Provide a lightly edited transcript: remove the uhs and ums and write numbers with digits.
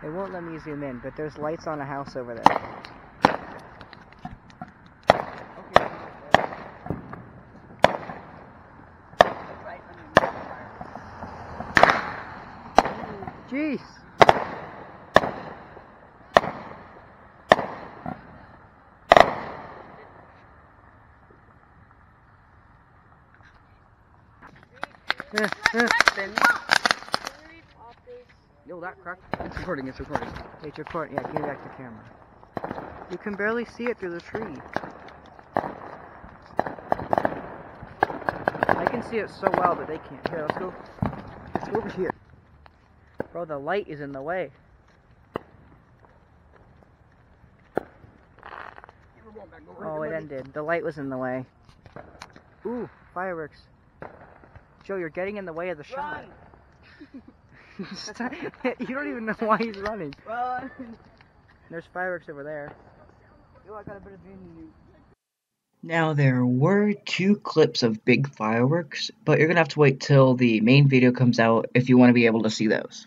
It won't let me zoom in, but there's lights on a house over there. Jeez! Yo, that cracked. It's recording, it's recording. It's recording, yeah, give me back the camera. You can barely see it through the tree. I can see it so well, but they can't. Here, let's go. Let's go over here. Bro, the light is in the way. Oh, it ended. The light was in the way. Ooh, fireworks. Joe, you're getting in the way of the shot. You don't even know why he's running. Run. There's fireworks over there. Yo, I got a better dream than you. Now, there were 2 clips of big fireworks, but you're gonna have to wait till the main video comes out if you want to be able to see those.